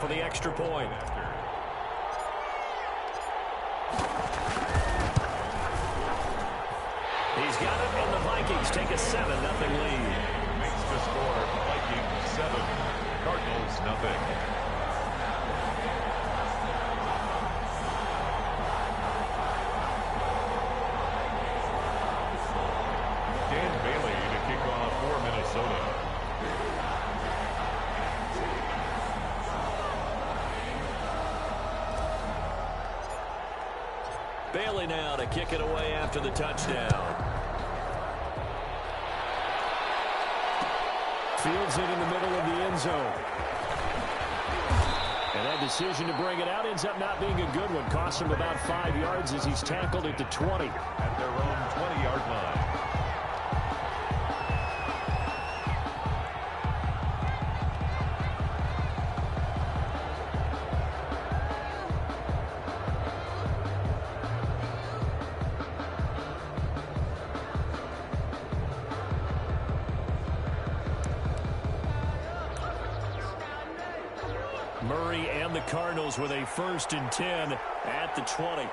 the extra point. He's got it, and the Vikings take a 7-0 lead. Makes the score Vikings 7, Cardinals nothing. Dan Bailey to kick off for Minnesota. Bailey now to kick it away after the touchdown. Fields it in the middle of the end zone. And that decision to bring it out ends up not being a good one. Costs him about 5 yards as he's tackled at the 20. At their own 20-yard line. Murray and the Cardinals with a 1st and 10 at the 20.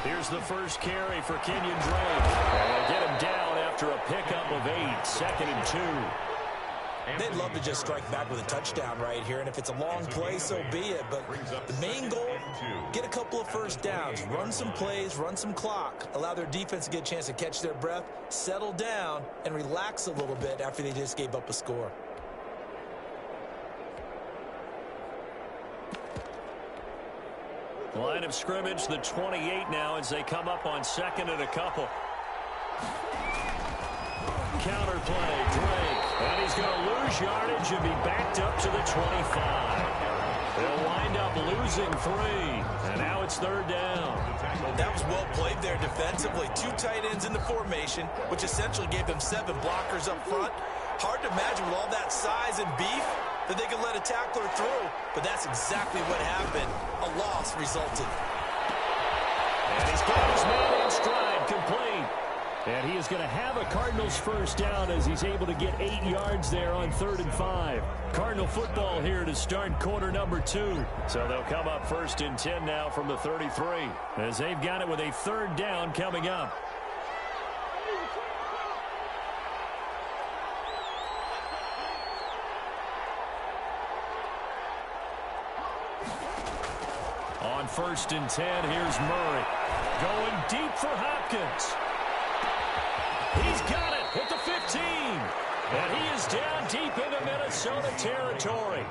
Here's the first carry for Kenyon Drake. And they'll get him down after a pickup of 8, 2nd and 2. They'd love to just strike back with a touchdown right here, and if it's a long play, so be it. But the main goal, get a couple of first downs, run some plays, run some clock, allow their defense to get a chance to catch their breath, settle down, and relax a little bit after they just gave up a score. Line of scrimmage, the 28 now as they come up on 2nd and a couple. Counter play, Drake. And he's going to lose yardage and be backed up to the 25. They'll wind up losing 3. And now it's 3rd down. That was well played there defensively. 2 tight ends in the formation, which essentially gave them 7 blockers up front. Hard to imagine with all that size and beef that they could let a tackler through, but that's exactly what happened. A loss resulted. And he's got his man in stride, complete. And he is going to have a Cardinals first down as he's able to get 8 yards there on 3rd and 5. Cardinal football here to start quarter number 2. So they'll come up 1st and 10 now from the 33 as they've got it with a 3rd down coming up. On 1st and 10, here's Murray. Going deep for Hopkins. He's got it at the 15. And he is down deep into Minnesota territory.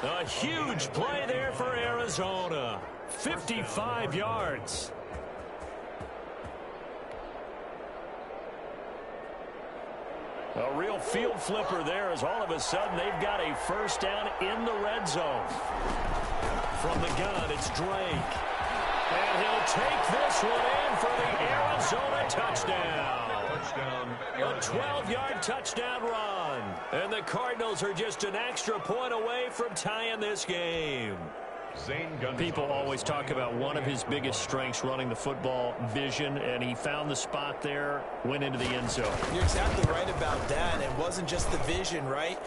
A huge play there for Arizona. 55 yards. A real field flipper there as all of a sudden they've got a first down in the red zone. From the gun, it's Drake. And he'll take this one in for the Arizona touchdown. A 12-yard touchdown run. And the Cardinals are just an extra point away from tying this game. People always talk about one of his biggest strengths running the football, vision, and he found the spot there, went into the end zone. You're exactly right about that. It wasn't just the vision, right?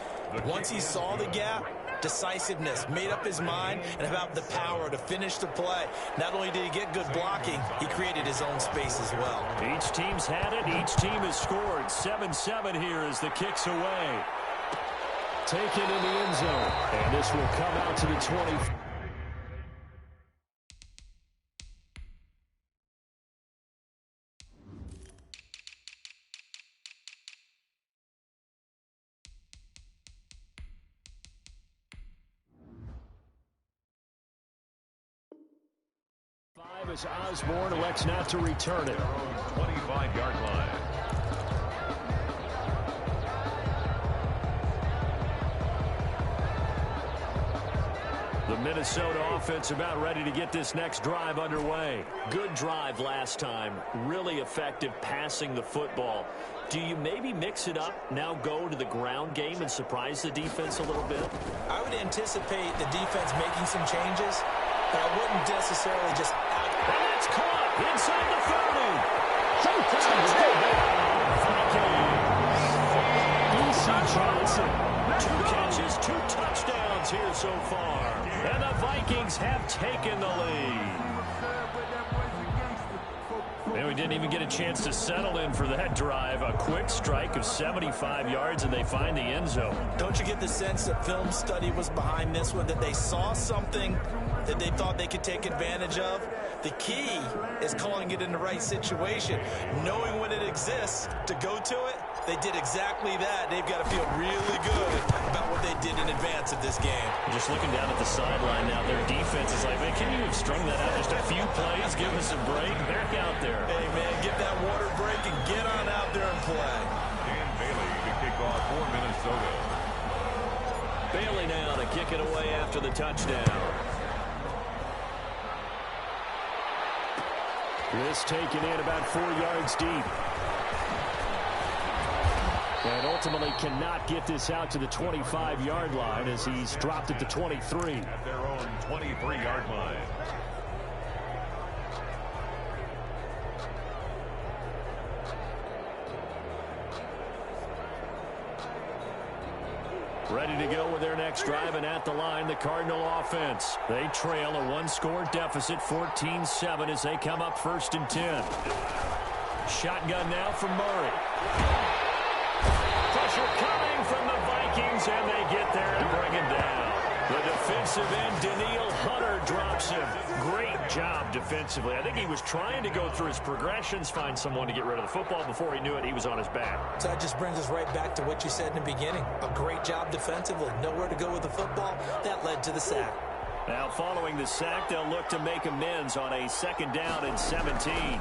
Once he saw the gap, decisiveness, made up his mind, and about the power to finish the play. Not only did he get good blocking, he created his own space as well. Each team's had it. Each team has scored. 7-7 here as the kick's away. Taken in the end zone. And this will come out to the 20. As Osborne elects not to return it. 25-yard line. The Minnesota offense about ready to get this next drive underway. Good drive last time. Really effective passing the football. Do you maybe mix it up, now go to the ground game and surprise the defense a little bit? I would anticipate the defense making some changes, but I wouldn't necessarily just and that's caught inside the 30. Touchdown, Vikings. Johnson, 2 catches, 2 touchdowns here so far. And the Vikings have taken the lead. And we didn't even get a chance to settle in for that drive. A quick strike of 75 yards, and they find the end zone. Don't you get the sense that film study was behind this one, that they saw something that they thought they could take advantage of? The key is calling it in the right situation, knowing when it exists to go to it. They did exactly that. They've got to feel really good about what they did in advance of this game. Just looking down at the sideline now, their defense is like, man, can you have strung that out just a few plays? Give us a break. Back out there. Hey, man, get that water break and get on out there and play. Dan Bailey to kick off for Minnesota. Bailey now to kick it away after the touchdown. This taken in about 4 yards deep. And ultimately cannot get this out to the 25-yard line as he's dropped at the 23. At their own 23-yard line. Ready to go with their next drive, and at the line, the Cardinal offense. They trail a 1-score deficit, 14-7, as they come up 1st and 10. Shotgun now from Murray. Pressure coming from the Vikings, and they get there and bring him down. The defensive end, Daniil Hunter, drops him. Great job defensively. I think he was trying to go through his progressions, find someone to get rid of the football. Before he knew it, he was on his back. So that just brings us right back to what you said in the beginning. A great job defensively. Nowhere to go with the football. That led to the sack. Now, following the sack, they'll look to make amends on a 2nd down and 17.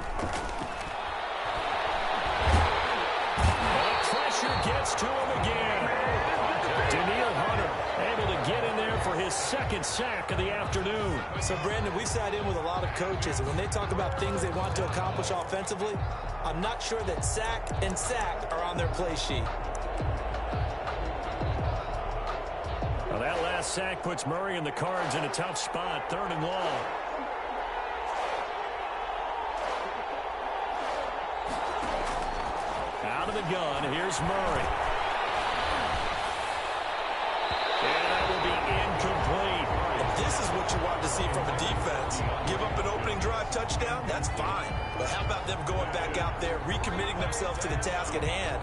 Pressure gets to him again. Daniil Hunter able to get in there for his 2nd sack of the afternoon. So, Brandon, we sat in with a lot of coaches, and when they talk about things they want to accomplish offensively, I'm not sure that sack and sack are on their play sheet. Well, that last sack puts Murray and the Cards in a tough spot, 3rd and long. Out of the gun, here's Murray. And that will be incomplete. And this is what you want to see from a defense. Give up an opening drive touchdown, that's fine. But how about them going back out there, recommitting themselves to the task at hand,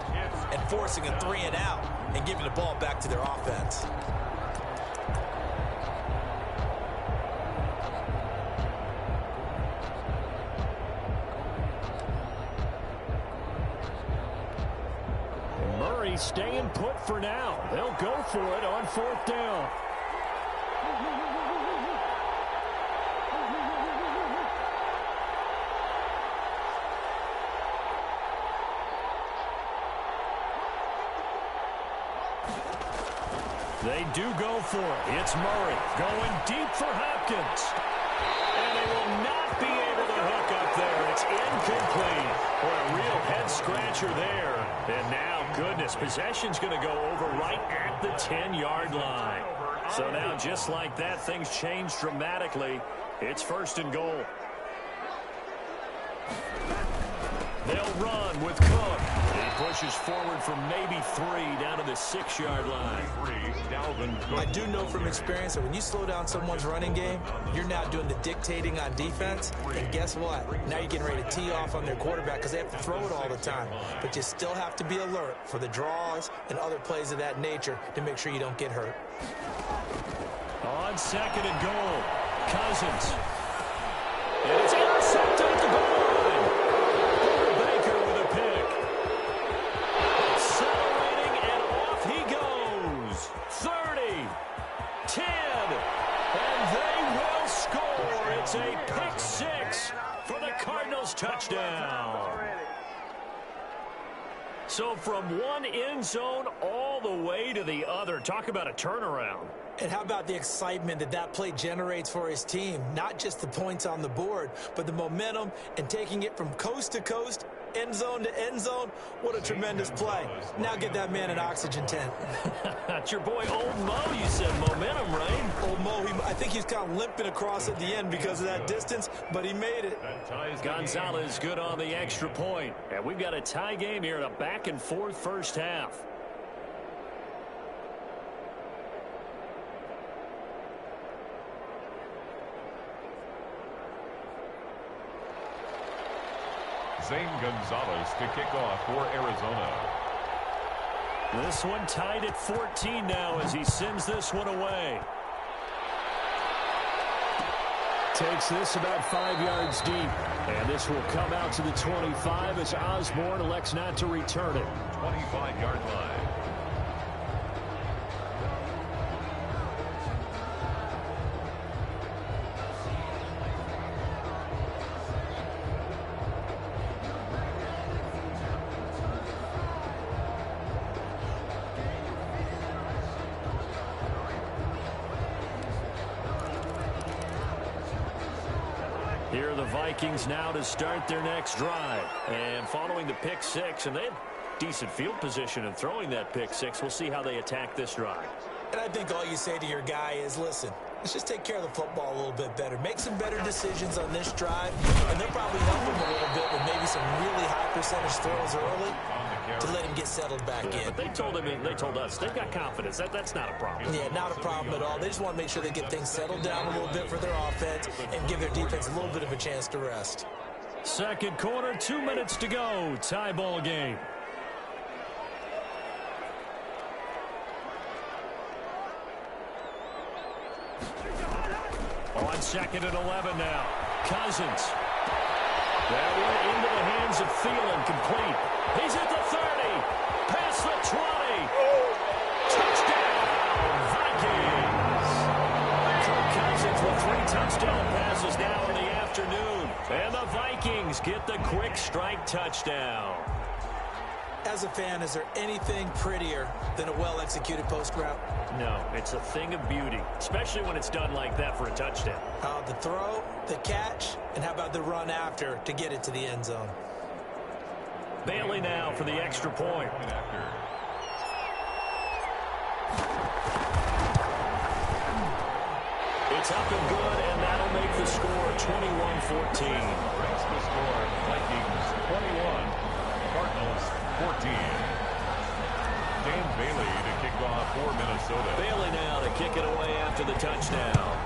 and forcing a 3 and out, and giving the ball back to their offense? Staying put for now. They'll go for it on 4th down. They do go for it. It's Murray going deep for Hopkins. And they will not be able to hook up there. It's incomplete. Boy, a real head-scratcher there. And now, goodness, possession's going to go over right at the 10-yard line. So now, just like that, things change dramatically. It's 1st and goal. They'll run with Cook. He pushes forward from maybe 3 down to the 6-yard line. I do know from experience that when you slow down someone's running game, you're now doing the dictating on defense. And guess what? Now you're getting ready to tee off on their quarterback because they have to throw it all the time. But you still have to be alert for the draws and other plays of that nature to make sure you don't get hurt. On 2nd and goal, Cousins. And it's intercepted at the goal line. Baker with a pick. Accelerating, and off he goes. 30, 10, and they will score. It's a pick 6 for the Cardinals touchdown. So from one end zone all the way to the other. Talk about a turnaround. And how about the excitement that that play generates for his team? Not just the points on the board, but the momentum and taking it from coast to coast, end zone to end zone. What a tremendous play. Now get that man an oxygen tent. That's your boy Old Mo. You said momentum, right? Old Mo, I think he's kind of limping across at the end because of that distance, but he made it. Gonzalez good on the extra point. And we've got a tie game here in a back-and-forth first half. Zane Gonzalez to kick off for Arizona. This one tied at 14 now as he sends this one away. Takes this about 5 yards deep. And this will come out to the 25 as Osborne elects not to return it. 25-yard line. Here are the Vikings now to start their next drive. And following the pick six, and they have decent field position in throwing that pick six. We'll see how they attack this drive. And I think all you say to your guy is, listen, let's just take care of the football a little bit better. Make some better decisions on this drive, and they'll probably help him a little bit with maybe some really high percentage throws early to let him get settled back in. But they told us they've got confidence. That's not a problem. Yeah, not a problem at all. They just want to make sure they get things settled down a little bit for their offense and give their defense a little bit of a chance to rest. Second quarter, 2 minutes to go. Tie ball game. On second and 11 now. Cousins. That one into the hands of Thielen, complete. He's at the 30. Past the 20. Touchdown, Vikings. Kirk Cousins with 3 touchdown passes now in the afternoon. And the Vikings get the quick strike touchdown. As a fan, is there anything prettier than a well-executed post route? No, it's a thing of beauty, especially when it's done like that for a touchdown. The throw, the catch, and how about the run after to get it to the end zone? Bailey now for the extra point. It's up and good, and that'll make the score 21-14. Brings the score, Vikings 21, Cardinals 14. Dan Bailey to kick off for Minnesota. Bailey now to kick it away after the touchdown.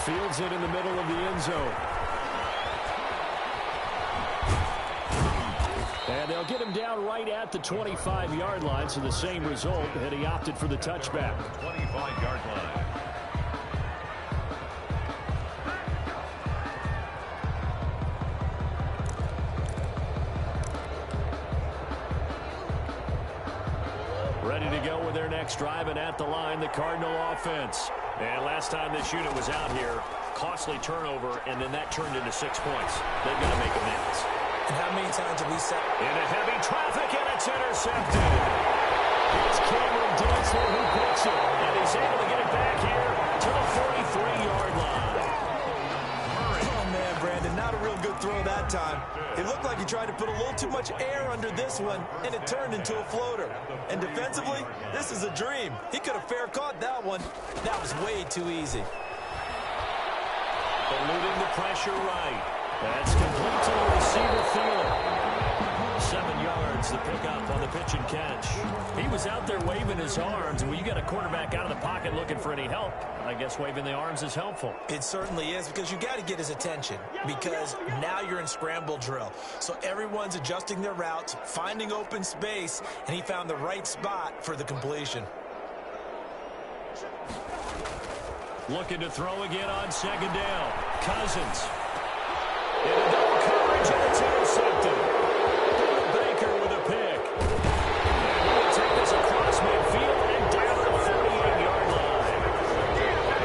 Fields it in the middle of the end zone. And they'll get him down right at the 25-yard line, so the same result, and he opted for the touchback. 25-yard line. Ready to go with their next drive, and at the line, the Cardinal offense. And last time this unit was out here, costly turnover, and then that turned into 6 points. They've got to make amends. And how many times have we said? Into heavy traffic, and it's intercepted. It's Cameron Dantzler who picks it, and he's able to get it back here to the 43-yard line. Oh, man, Brandon, not a real good throw that time. It looked like he tried to put a little too much air under this one, and it turned into a floater. And defensively, this is a dream. He could have fair caught that one. That was way too easy. Eluding the pressure right. That's complete to the receiver, Thielen. 7 yards, the pickup on the pitch and catch. He was out there waving his arms, and when you got a quarterback out of the pocket looking for any help, I guess waving the arms is helpful. It certainly is, because you got to get his attention, because now you're in scramble drill. So everyone's adjusting their routes, finding open space, and he found the right spot for the completion. Looking to throw again on second down. Cousins. Into double coverage, and it's intercepted. Baker with a pick. And we'll take this across midfield and down the 48-yard line.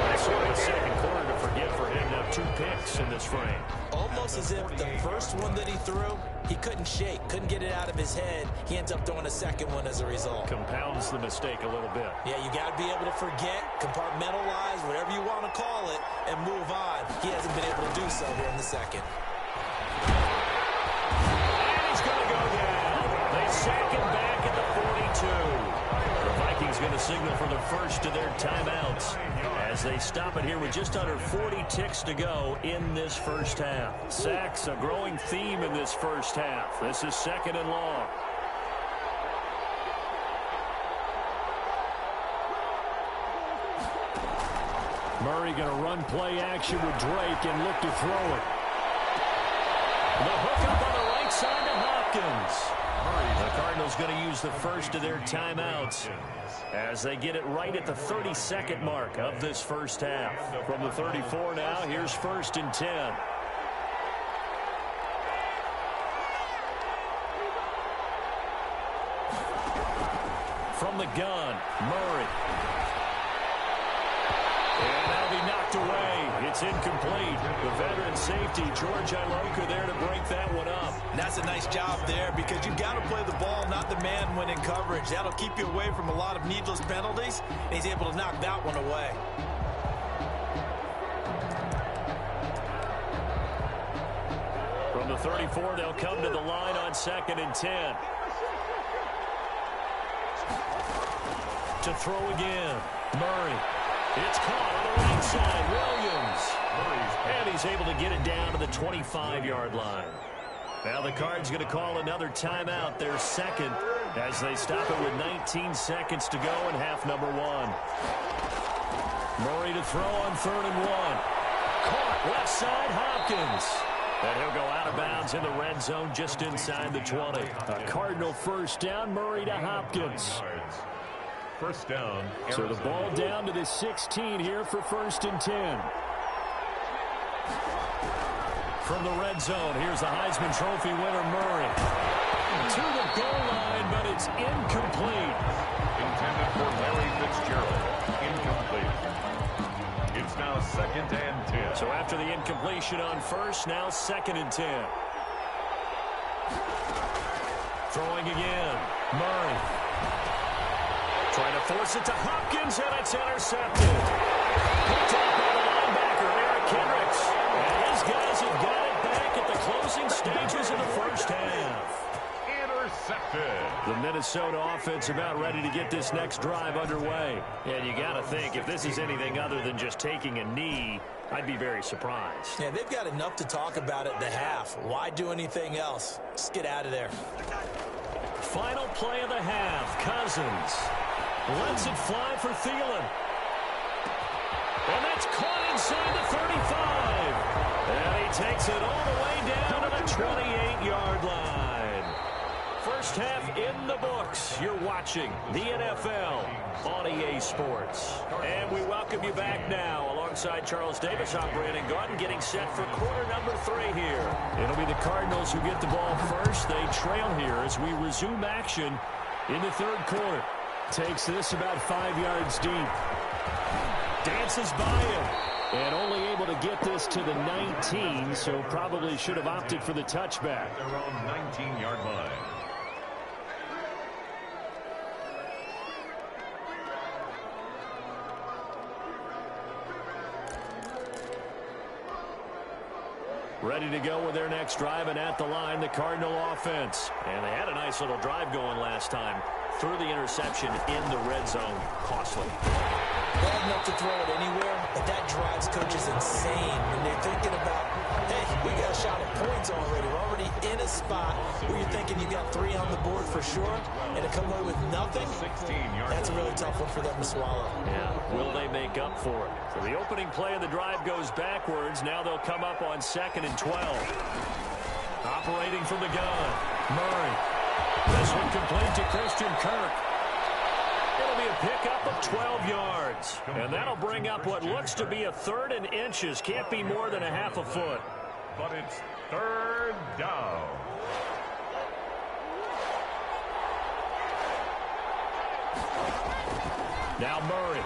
That's sort of a second quarter to forget for him. Now 2 picks in this frame. Almost as if the first one that he threw, he couldn't shake, couldn't get it out of his head. He ends up throwing a second one as a result. Compounds the mistake a little bit. Yeah, you got to be able to forget, compartmentalize, whatever you want to call it, and move on. He hasn't been able to do so here in the second. And he's going to go down. They sack him back at the 42. The Vikings going to signal for the first of their timeouts as they stop it here with just under 40 ticks to go in this first half. Sacks, a growing theme in this first half. This is second and long. Murray going to run play action with Drake and look to throw it. The hook up on the right side to Hopkins. The Cardinals going to use the first of their timeouts as they get it right at the 32nd mark of this first half. From the 34 now, here's 1st and 10. From the gun, Murray. And that'll be knocked away. It's incomplete. The veteran safety, George Iloka, there to break that one up. And that's a nice job there because you've got to play the ball, not the man when in coverage. That'll keep you away from a lot of needless penalties, and he's able to knock that one away. From the 34, they'll come to the line on 2nd and 10. To throw again, Murray. It's caught on the right side, Williams. And he's able to get it down to the 25-yard line. Now the Cards going to call another timeout, their second, as they stop it with 19 seconds to go in half number 1. Murray to throw on 3rd and 1. Caught left side, Hopkins. And he'll go out of bounds in the red zone just inside the 20. A Cardinal first down, Murray to Hopkins. First down. So the ball down to the 16 here for 1st and 10. From the red zone, here's the Heisman Trophy winner, Murray. To the goal line, but it's incomplete. Intended for Larry Fitzgerald. Incomplete. It's now 2nd and 10. So after the incompletion on first, now 2nd and 10. Throwing again, Murray. Trying to force it to Hopkins, and it's intercepted. Picked up by the linebacker, Eric Kendricks. And his guys have got it back at the closing stages of the first half. Intercepted. The Minnesota offense about ready to get this next drive underway. And you got to think, if this is anything other than just taking a knee, I'd be very surprised. Yeah, they've got enough to talk about at the half. Why do anything else? Just get out of there. Final play of the half, Cousins. Lets it fly for Thielen. And that's caught inside the 35. And he takes it all the way down to the 28-yard line. First half in the books. You're watching the NFL on EA Sports. And we welcome you back now. Alongside Charles Davis, I'm Brandon Gordon, getting set for quarter number 3 here. It'll be the Cardinals who get the ball first. They trail here as we resume action in the 3rd quarter. Takes this about 5 yards deep. Dances by him. And only able to get this to the 19, so probably should have opted for the touchback. Their own 19-yard line. Ready to go with their next drive, and at the line, the Cardinal offense. And they had a nice little drive going last time. Through the interception in the red zone. Costly. Bad enough to throw it anywhere, but that drives coaches insane when they're thinking about, hey, we got a shot at points already. We're already in a spot where you're thinking you got 3 on the board for sure, and to come away with nothing, that's a really tough one for them to swallow. Yeah, will they make up for it? So the opening play of the drive goes backwards. Now they'll come up on 2nd and 12. Operating from the gun, Murray. This one complete to Christian Kirk. It'll be a pickup of 12 yards. And that'll bring up what looks to be a 3rd and inches. Can't be more than a half a foot. But it's 3rd down. Now Murray.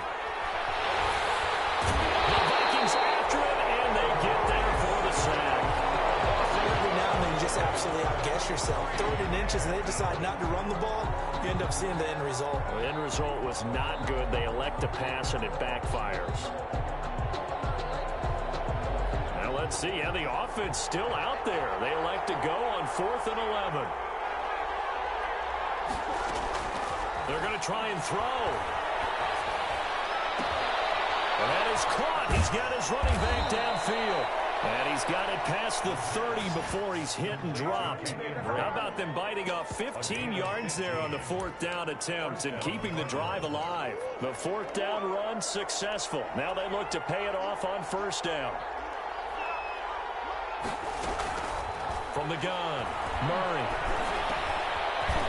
The Vikings after him, and they get there for the sack. Every now and then you just absolutely outguess yourself. 3rd and inches, and they decide not to run the ball. You end up seeing the end result. The end result was not good. They elect to pass, and it backfires. Now let's see. Yeah, the offense still out there. They elect to go on 4th and 11. They're going to try and throw. And that is caught. He's got his running back downfield. And he's got it past the 30 before he's hit and dropped. How about them biting off 15 yards there on the 4th down attempt and keeping the drive alive? The 4th down run successful. Now they look to pay it off on 1st down. From the gun, Murray.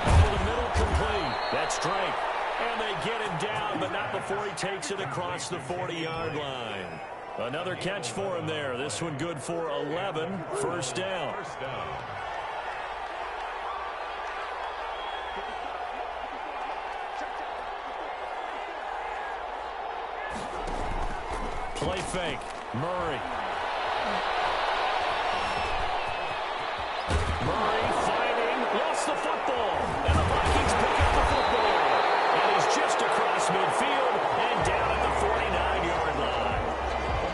Over the middle, complete. That's Drake. And they get him down, but not before he takes it across the 40-yard line. Another catch for him there. This one good for 11. 1st down. Play fake. Murray. Murray fighting. Lost the football. And the Vikings pick up the football. And he's just across midfield and down at the 49-yard line.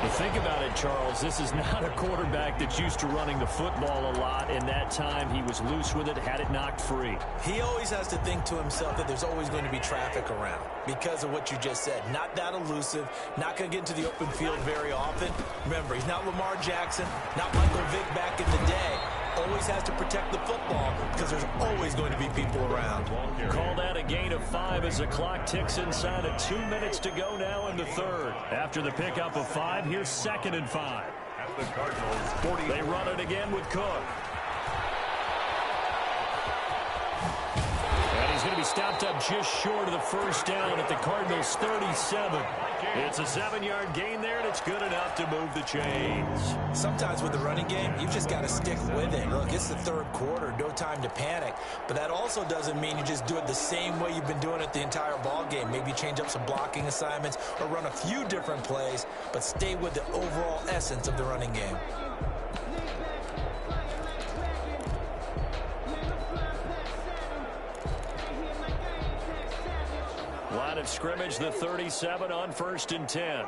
But think about it, Charles. This is not a quarterback that's used to running the football a lot. In that time, he was loose with it, had it knocked free. He always has to think to himself that there's always going to be traffic around because of what you just said. Not that elusive, not going to get into the open field very often. Remember, he's not Lamar Jackson, not Michael Vick back in the day. Always has to protect the football because there's always going to be people around. Call that a gain of 5 as the clock ticks inside of 2 minutes to go now in the 3rd. After the pickup of 5, here's 2nd and 5. At the Cardinals 40. They run it again with Cook. And he's going to be stopped up just short of the 1st down at the Cardinals 37. It's a 7-yard gain there, and it's good enough to move the chains. Sometimes with the running game, you've just got to stick with it. Look, it's the 3rd quarter, no time to panic. But that also doesn't mean you just do it the same way you've been doing it the entire ball game. Maybe change up some blocking assignments or run a few different plays, but stay with the overall essence of the running game. Line of scrimmage, the 37 on 1st and 10.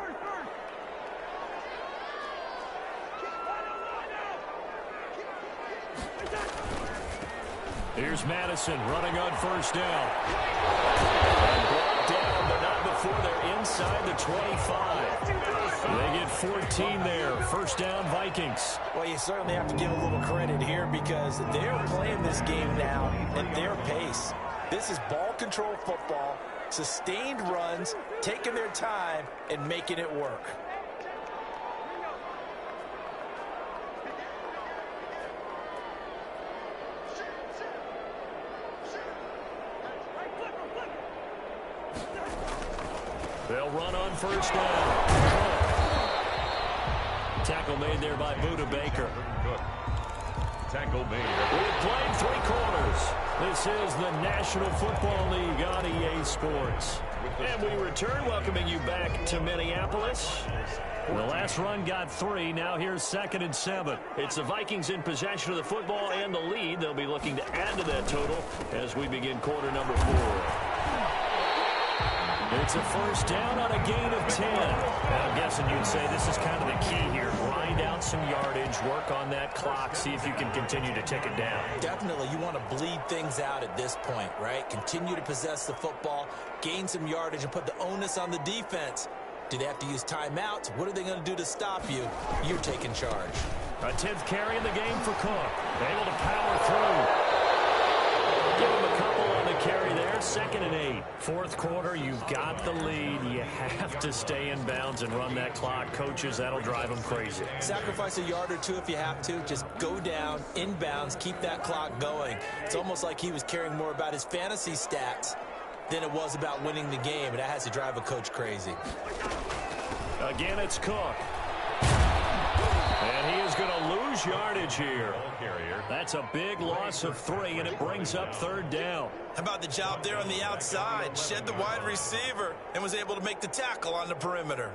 Here's Madison running on 1st down. And brought down, but not before they're inside the 25. They get 14 there. 1st down, Vikings. Well, you certainly have to give a little credit here because they're playing this game now at their pace. This is ball control football. Sustained runs, taking their time, and making it work. They'll run on 1st down. Tackle made there by Buda Baker. Tackle made. We've played 3 quarters. This is the National Football League on EA Sports. And we return, welcoming you back to Minneapolis. The last run got 3. Now here's 2nd and 7. It's the Vikings in possession of the football and the lead. They'll be looking to add to that total as we begin quarter number 4. It's a 1st down on a gain of 10. Now, I'm guessing you'd say this is kind of the key here. Grind out some yardage, work on that clock, see if you can continue to tick it down. Definitely, you want to bleed things out at this point, right? Continue to possess the football, gain some yardage, and put the onus on the defense. Do they have to use timeouts? What are they going to do to stop you? You're taking charge. A 10th carry in the game for Cook. Able to power through. Give him a couple on the carry there. 2nd and 8. 4th quarter, you've got the lead. You have to stay in bounds and run that clock. Coaches, that'll drive them crazy. Sacrifice a yard or 2 if you have to. Just go down, in bounds, keep that clock going. It's almost like he was caring more about his fantasy stats than it was about winning the game, and that has to drive a coach crazy. Again, it's Cook. And he is going to lose yardage here. That's a big loss of 3, and it brings up 3rd down. How about the job there on the outside? Shed the wide receiver and was able to make the tackle on the perimeter.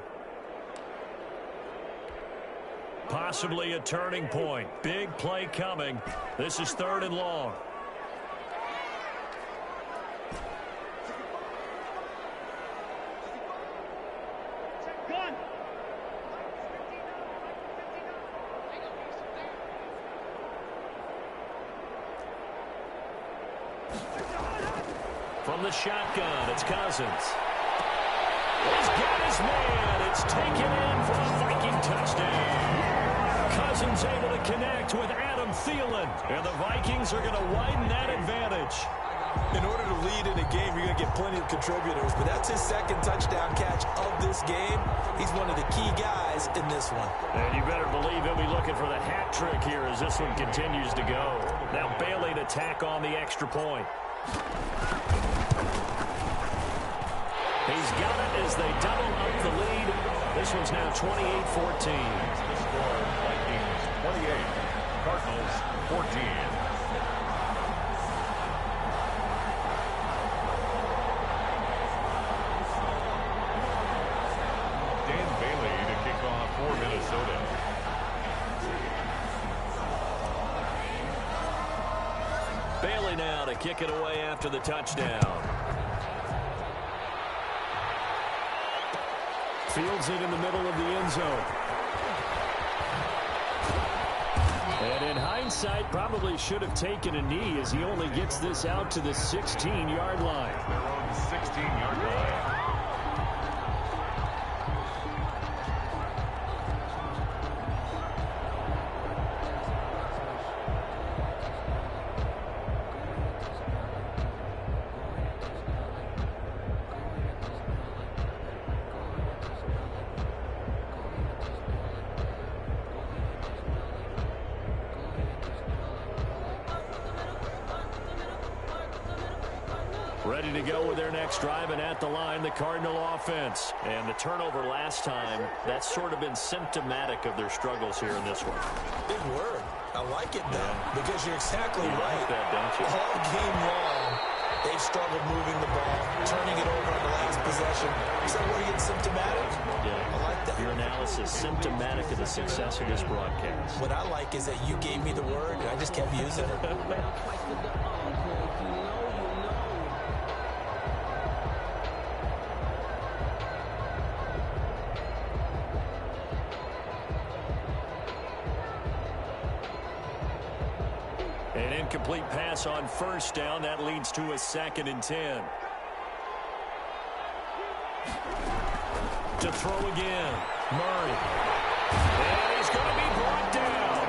Possibly a turning point. Big play coming. This is 3rd and long. From the shotgun, it's Cousins. He's got his man. It's taken in for a Viking touchdown. Cousins able to connect with Adam Thielen. And the Vikings are going to widen that advantage. In order to lead in a game, you're going to get plenty of contributors, but that's his second touchdown catch of this game. He's one of the key guys in this one. And you better believe he'll be looking for the hat trick here as this one continues to go. Now Bailey to tack on the extra point. He's got it as they double up the lead. This one's now 28-14. The score, Vikings 28, Cardinals 14. For Minnesota. Bailey now to kick it away after the touchdown. Fields it in the middle of the end zone. And in hindsight, probably should have taken a knee as he only gets this out to the 16-yard line. They're on the 16-yard line. Ready to go with their next drive, and at the line, the Cardinal offense. And the turnover last time, that's sort of been symptomatic of their struggles here in this one. Big word. I like it, though, because you're exactly right. Like that, don't you? All game long, they've struggled moving the ball, turning it over on the last possession. Is that where you get symptomatic? Yeah. I like that. Your analysis symptomatic of the success of this broadcast. What I like is that you gave me the word, and I just kept using it. An incomplete pass on first down. That leads to a 2nd and 10. To throw again. Murray. And he's going to be brought down.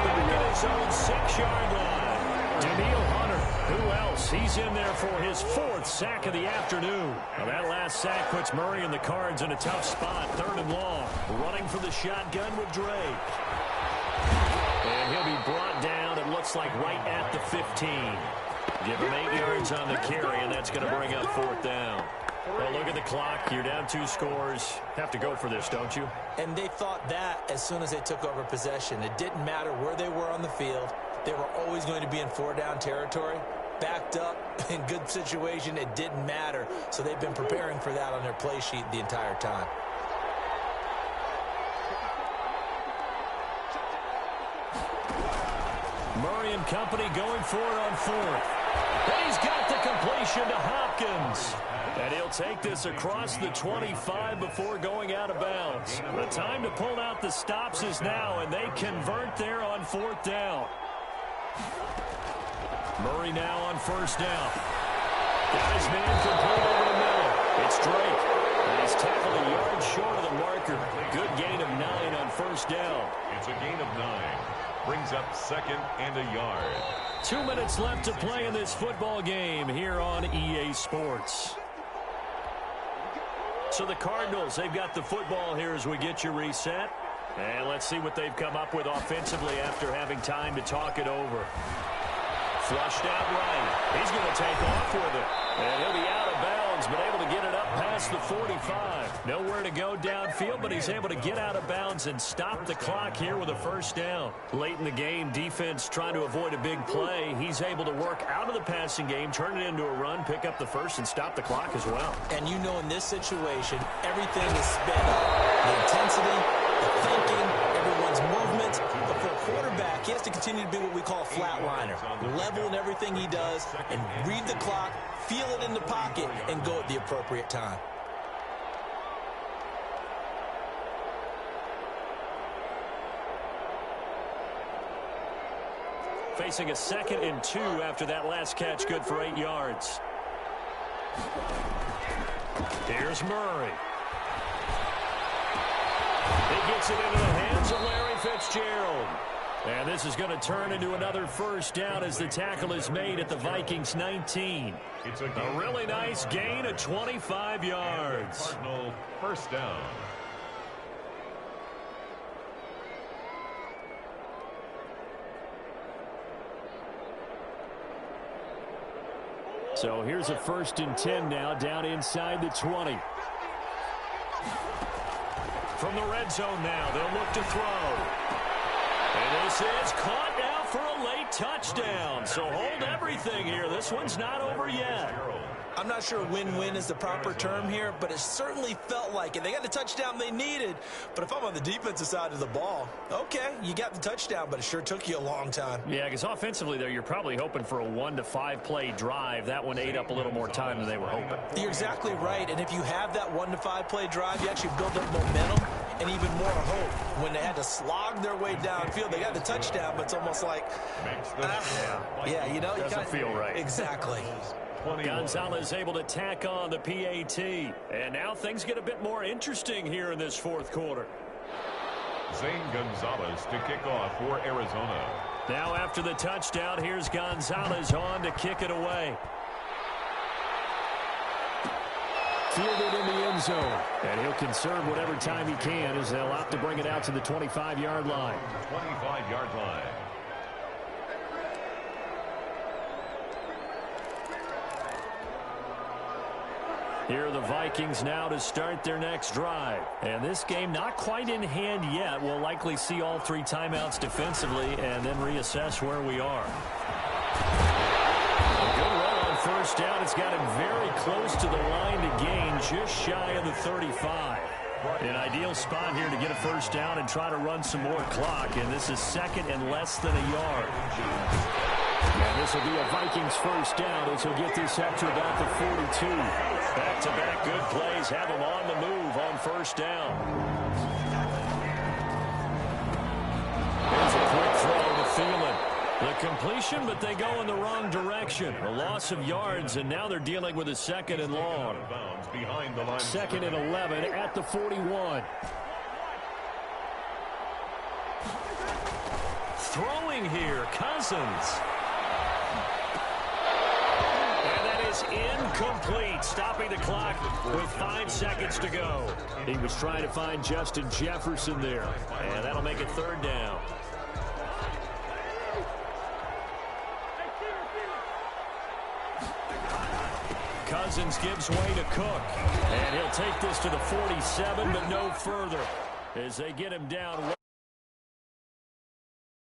Back at his own 6-yard line. Daniil Hunter. Who else? He's in there for his 4th sack of the afternoon. Now that last sack puts Murray and the Cards in a tough spot. 3rd and long. Running for the shotgun with Drake. And he'll be brought down, it looks like, right at the 15. Give him 8 yards on the carry, and that's going to bring up 4th down. Well, look at the clock. You're down 2 scores. Have to go for this, don't you? And they thought that as soon as they took over possession. It didn't matter where they were on the field. They were always going to be in 4-down territory. Backed up, in good situation, it didn't matter. So they've been preparing for that on their play sheet the entire time. Murray and company going for it on 4th. And he's got the completion to Hopkins. And he'll take this across the 25 before going out of bounds. The time to pull out the stops is now, and they convert there on 4th down. Murray now on 1st down. Got his man complete over the middle. It's Drake. And he's tackled a yard short of the marker. Good gain of 9 on 1st down. It's a gain of 9. Brings up 2nd and a yard. 2 minutes left to play in this football game here on EA Sports. So the Cardinals, they've got the football here as we get you reset. And let's see what they've come up with offensively after having time to talk it over. Flushed out right. He's going to take off with it. And he'll be out of bounds, but able to get it up past the 45. Nowhere to go downfield, but he's able to get out of bounds and stop the clock here with a 1st down. Late in the game, defense trying to avoid a big play. He's able to work out of the passing game, turn it into a run, pick up the 1st, and stop the clock as well. And you know in this situation, everything is sped up. The intensity, the thinking, everyone's movement. But for a quarterback, he has to continue to be what we call a flatliner. Level in everything he does and read the clock, feel it in the pocket, and go at the appropriate time. Facing a 2nd and 2 after that last catch, good for 8 yards. Here's Murray. He gets it into the hands of Larry Fitzgerald. And this is going to turn into another first down as the tackle is made at the Vikings 19. It's a really nice gain of 25 yards. Cardinal first down. So here's a 1st and 10 now, down inside the 20. From the red zone now, they'll look to throw. And this is caught now for a late touchdown. So hold everything here. This one's not over yet. I'm not sure win-win is the proper term here, but it certainly felt like it. They got the touchdown they needed, but if I'm on the defensive side of the ball, okay, you got the touchdown, but it sure took you a long time. Yeah, because offensively there, you're probably hoping for a 1 to 5 play drive. That one ate up a little more time than they were hoping. You're exactly right, and if you have that 1 to 5 play drive, you actually build up momentum and even more hope. When they had to slog their way downfield, they got the touchdown, but it's almost like, yeah, you know, doesn't feel right. Exactly. Gonzalez able to tack on the PAT. And now things get a bit more interesting here in this 4th quarter. Zane Gonzalez to kick off for Arizona. Now after the touchdown, here's Gonzalez on to kick it away. Fielded in the end zone. And he'll conserve whatever time he can as they'll opt to bring it out to the 25-yard line. 25-yard line. Here are the Vikings now to start their next drive. And this game not quite in hand yet. We'll likely see all 3 timeouts defensively and then reassess where we are. A good run on 1st down. It's got him very close to the line to gain, just shy of the 35. An ideal spot here to get a 1st down and try to run some more clock. And this is 2nd and less than a yard. And this will be a Vikings 1st down as he'll get this up to about the 42. Back-to-back good plays have him on the move on 1st down. Here's a quick throw to Thielen. The completion, but they go in the wrong direction. A loss of yards, and now they're dealing with a 2nd and long. 2nd and 11 at the 41. Throwing here, Cousins. Incomplete, stopping the clock with 5 seconds to go. He was trying to find Justin Jefferson there, and that'll make it 3rd down. Cousins gives way to Cook, and he'll take this to the 47, but no further as they get him down.